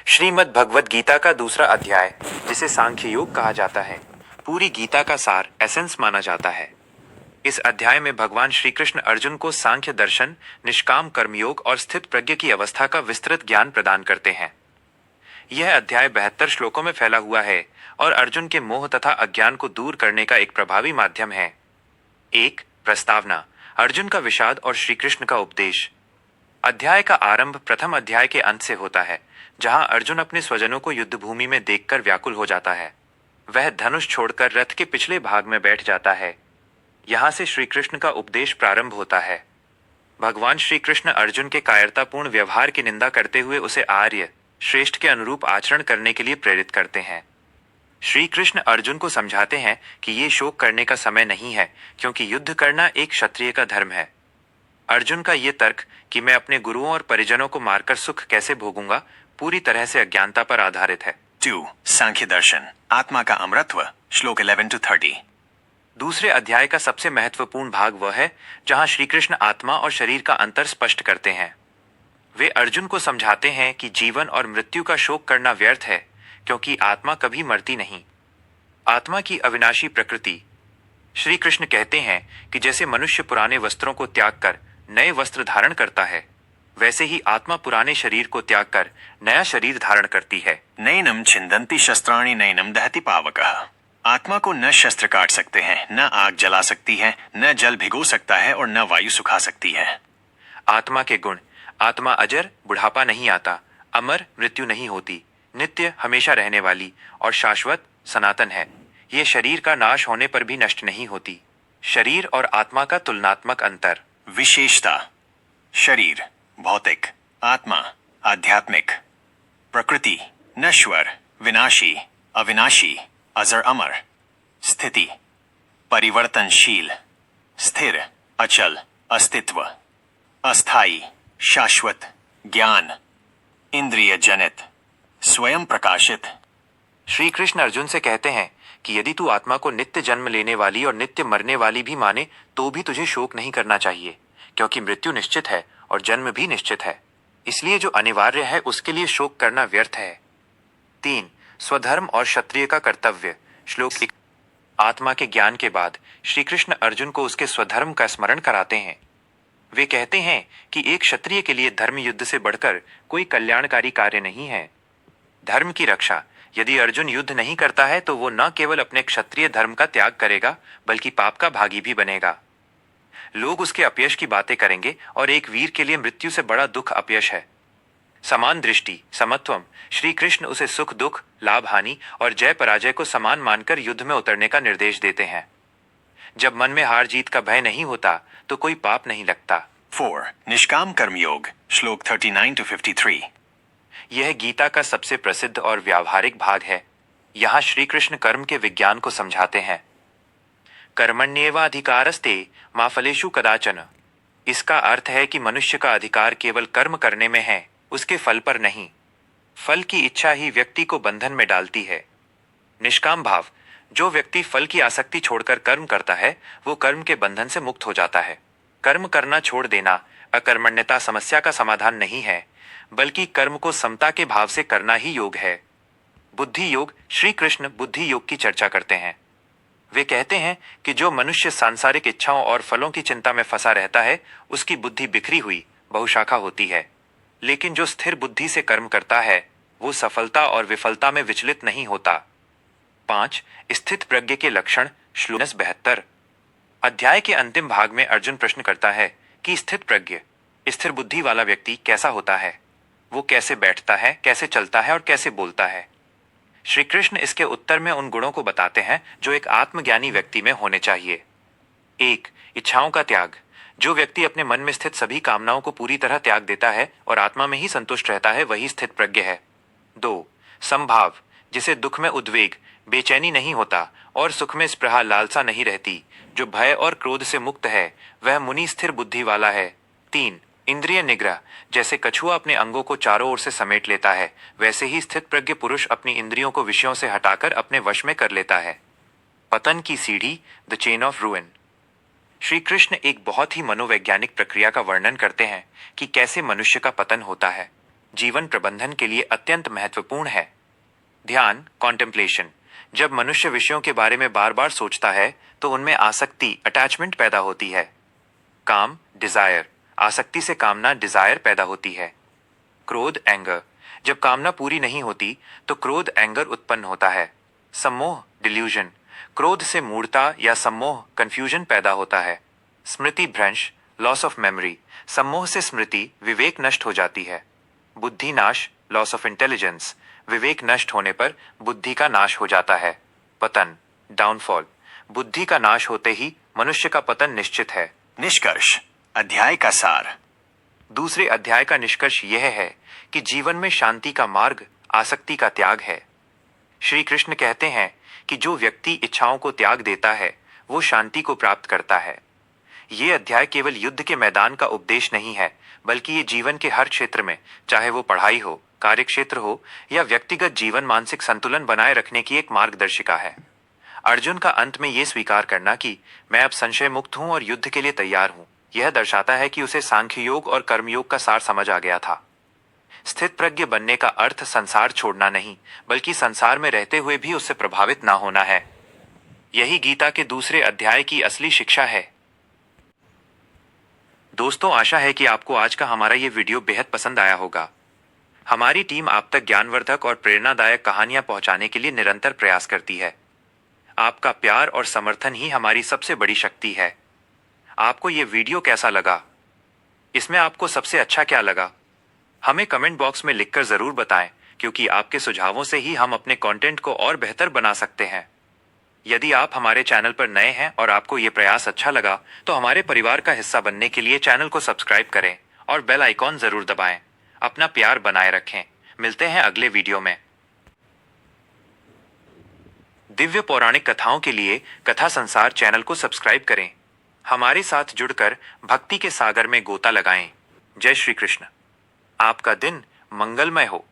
श्रीमद् भगवद गीता का दूसरा अध्याय, जिसे सांख्य योग कहा जाता है, पूरी गीता का सार एसेंस माना जाता है। इस अध्याय में भगवान श्री कृष्ण अर्जुन को सांख्य दर्शन, निष्काम कर्मयोग और स्थित प्रज्ञ की अवस्था का विस्तृत ज्ञान प्रदान करते हैं। यह अध्याय 72 श्लोकों में फैला हुआ है और अर्जुन के मोह तथा अज्ञान को दूर करने का एक प्रभावी माध्यम है। 1. प्रस्तावना, अर्जुन का विषाद और श्री कृष्ण का उपदेश। अध्याय का आरंभ प्रथम अध्याय के अंत से होता है, जहां अर्जुन अपने स्वजनों को युद्ध भूमि में देखकर व्याकुल हो जाता है। वह धनुष छोड़कर रथ के पिछले भाग में बैठ जाता है। यहां से श्री कृष्ण का उपदेश प्रारंभ होता है। भगवान श्री कृष्ण अर्जुन के कायरतापूर्ण व्यवहार की निंदा करते हुए उसे आर्य श्रेष्ठ के अनुरूप आचरण करने के लिए प्रेरित करते हैं। श्री कृष्ण अर्जुन को समझाते हैं कि ये शोक करने का समय नहीं है, क्योंकि युद्ध करना एक क्षत्रिय का धर्म है। अर्जुन का ये तर्क कि मैं अपने गुरुओं और परिजनों को मारकर सुख कैसे भोगूंगा, पूरी तरह से अज्ञानता पर आधारित है। 2. सांख्य दर्शन, आत्मा का अमरत्व, श्लोक 11-30। दूसरे अध्याय का सबसे महत्वपूर्ण भाग वह है जहां श्री कृष्ण आत्मा और शरीर का अंतर स्पष्ट करते हैं। वे अर्जुन को समझाते हैं कि जीवन और मृत्यु का शोक करना व्यर्थ है, क्योंकि आत्मा कभी मरती नहीं। आत्मा की अविनाशी प्रकृति। श्री कृष्ण कहते हैं कि जैसे मनुष्य पुराने वस्त्रों को त्याग कर नए वस्त्र धारण करता है, वैसे ही आत्मा पुराने शरीर को त्याग कर नया शरीर धारण करती है। नैनम छिन्दन्ति शस्त्राणि नैनम दहति पावकः। आत्मा को न शस्त्र काट सकते हैं, न आग जला सकती है, न जल भिगो सकता है और न वायु सुखा सकती है। आत्मा के गुण। आत्मा अजर, बुढ़ापा नहीं आता, अमर, मृत्यु नहीं होती, नित्य, हमेशा रहने वाली और शाश्वत, सनातन है। ये शरीर का नाश होने पर भी नष्ट नहीं होती। शरीर और आत्मा का तुलनात्मक अंतर। विशेषता, शरीर भौतिक, आत्मा आध्यात्मिक। प्रकृति नश्वर, विनाशी, अविनाशी, अजर अमर। स्थिति परिवर्तनशील, स्थिर, अचल, अस्तित्व। अस्थाई, शाश्वत, ज्ञान, इंद्रिय जनित, स्वयं प्रकाशित। श्री कृष्ण अर्जुन से कहते हैं कि यदि तू आत्मा को नित्य जन्म लेने वाली और नित्य मरने वाली भी माने, तो भी तुझे शोक नहीं करना चाहिए, क्योंकि मृत्यु निश्चित है और जन्म भी निश्चित है। इसलिए जो अनिवार्य है उसके लिए शोक करना व्यर्थ है। 3. स्वधर्म और क्षत्रिय का कर्तव्य, श्लोक 1। आत्मा के ज्ञान के बाद श्री कृष्ण अर्जुन को उसके स्वधर्म का स्मरण कराते हैं। वे कहते हैं कि एक क्षत्रिय के लिए धर्म युद्ध से बढ़कर कोई कल्याणकारी कार्य नहीं है। धर्म की रक्षा। यदि अर्जुन युद्ध नहीं करता है तो वो न केवल अपने क्षत्रिय धर्म का त्याग करेगा, बल्कि पाप का भागी भी बनेगा। लोग उसके अपयश की बातें करेंगे और एक वीर के लिए मृत्यु से बड़ा दुख अपयश है। समान दृष्टि, समत्वम। श्री कृष्ण उसे सुख दुख, लाभ हानि और जय पराजय को समान मानकर युद्ध में उतरने का निर्देश देते हैं। जब मन में हार जीत का भय नहीं होता तो कोई पाप नहीं लगता। 4. निष्काम कर्मयोग, श्लोक 39-53। यह गीता का सबसे प्रसिद्ध और व्यावहारिक भाग है। यहाँ श्री कृष्ण कर्म के विज्ञान को समझाते हैं। कर्मण्येवाधिकारस्ते मा फलेषु कदाचन। इसका अर्थ है कि मनुष्य का अधिकार केवल कर्म करने में है, उसके फल पर नहीं। फल की इच्छा ही व्यक्ति को बंधन में डालती है। निष्काम भाव। जो व्यक्ति फल की आसक्ति छोड़कर कर्म करता है, वो कर्म के बंधन से मुक्त हो जाता है। कर्म करना छोड़ देना, अकर्मण्यता समस्या का समाधान नहीं है, बल्कि कर्म को समता के भाव से करना ही योग है। बुद्धि योग। श्री कृष्ण बुद्धि योग की चर्चा करते हैं। वे कहते हैं कि जो मनुष्य सांसारिक इच्छाओं और फलों की चिंता में फंसा रहता है, उसकी बुद्धि बिखरी हुई बहुशाखा होती है। लेकिन जो स्थिर बुद्धि से कर्म करता है, वो सफलता और विफलता में विचलित नहीं होता। 5. स्थित प्रज्ञ के लक्षण, श्लोक 72। अध्याय के अंतिम भाग में अर्जुन प्रश्न करता है कि स्थित प्रज्ञ, स्थिर बुद्धि वाला व्यक्ति कैसा होता है। वो कैसे बैठता है, कैसे चलता है और कैसे बोलता है। श्री कृष्ण इसके उत्तर में उन गुणों को बताते हैं जो एक आत्मज्ञानी व्यक्ति में होने चाहिए। 1. इच्छाओं का त्याग। जो व्यक्ति अपने मन में स्थित सभी कामनाओं को पूरी तरह त्याग देता है और आत्मा में ही संतुष्ट रहता है, वही स्थित प्रज्ञ है। 2. समभाव। जिसे दुख में उद्वेग, बेचैनी नहीं होता और सुख में स्पृहा, लालसा नहीं रहती, जो भय और क्रोध से मुक्त है, वह मुनि स्थिर बुद्धि वाला है। 3. इंद्रिय निग्रह। जैसे कछुआ अपने अंगों को चारों ओर से समेट लेता है, वैसे ही स्थित प्रज्ञ पुरुष अपनी इंद्रियों को विषयों से हटाकर अपने वश में कर लेता है। पतन की सीढ़ी, the chain of रूइन। Shri Krishna एक बहुत ही मनोवैज्ञानिक प्रक्रिया का वर्णन करते हैं कि कैसे मनुष्य का पतन होता है। जीवन प्रबंधन के लिए अत्यंत महत्वपूर्ण है। ध्यान, कॉन्टेम्पलेशन। जब मनुष्य विषयों के बारे में बार बार सोचता है तो उनमें आसक्ति, अटैचमेंट पैदा होती है। काम, डिजायर। आसक्ति से कामना, डिजायर पैदा होती है। क्रोध, एंगर। जब कामना पूरी नहीं होती तो क्रोध, एंगर उत्पन्न होता है। सम्मोह, डिल्यूजन। क्रोध से मूढ़ता या सम्मोह, कंफ्यूजन पैदा होता है। स्मृति भ्रंश, लॉस ऑफ मेमोरी। सम्मोह से स्मृति, विवेक नष्ट हो जाती है। बुद्धि नाश, लॉस ऑफ इंटेलिजेंस। विवेक नष्ट होने पर बुद्धि का नाश हो जाता है। पतन, डाउनफॉल। बुद्धि का नाश होते ही मनुष्य का पतन निश्चित है। निष्कर्ष, अध्याय का सार। दूसरे अध्याय का निष्कर्ष यह है कि जीवन में शांति का मार्ग आसक्ति का त्याग है। श्री कृष्ण कहते हैं कि जो व्यक्ति इच्छाओं को त्याग देता है वो शांति को प्राप्त करता है। ये अध्याय केवल युद्ध के मैदान का उपदेश नहीं है, बल्कि ये जीवन के हर क्षेत्र में, चाहे वो पढ़ाई हो, कार्यक्षेत्र हो या व्यक्तिगत जीवन, मानसिक संतुलन बनाए रखने की एक मार्गदर्शिका है। अर्जुन का अंत में ये स्वीकार करना कि मैं अब संशय मुक्त हूं और युद्ध के लिए तैयार हूं, यह दर्शाता है कि उसे सांख्य योग और कर्मयोग का सार समझ आ गया था। स्थित प्रज्ञ बनने का अर्थ संसार छोड़ना नहीं, बल्कि संसार में रहते हुए भी उससे प्रभावित ना होना है। यही गीता के दूसरे अध्याय की असली शिक्षा है। दोस्तों, आशा है कि आपको आज का हमारा ये वीडियो बेहद पसंद आया होगा। हमारी टीम आप तक ज्ञानवर्धक और प्रेरणादायक कहानियां पहुंचाने के लिए निरंतर प्रयास करती है। आपका प्यार और समर्थन ही हमारी सबसे बड़ी शक्ति है। आपको ये वीडियो कैसा लगा? इसमें आपको सबसे अच्छा क्या लगा? हमें कमेंट बॉक्स में लिखकर जरूर बताएं, क्योंकि आपके सुझावों से ही हम अपने कंटेंट को और बेहतर बना सकते हैं। यदि आप हमारे चैनल पर नए हैं और आपको ये प्रयास अच्छा लगा तो हमारे परिवार का हिस्सा बनने के लिए चैनल को सब्सक्राइब करें और बेल आइकॉन जरूर दबाएं। अपना प्यार बनाए रखें। मिलते हैं अगले वीडियो में। दिव्य पौराणिक कथाओं के लिए कथा संसार चैनल को सब्सक्राइब करें। हमारे साथ जुड़कर भक्ति के सागर में गोता लगाएं। जय श्री कृष्ण। आपका दिन मंगलमय हो।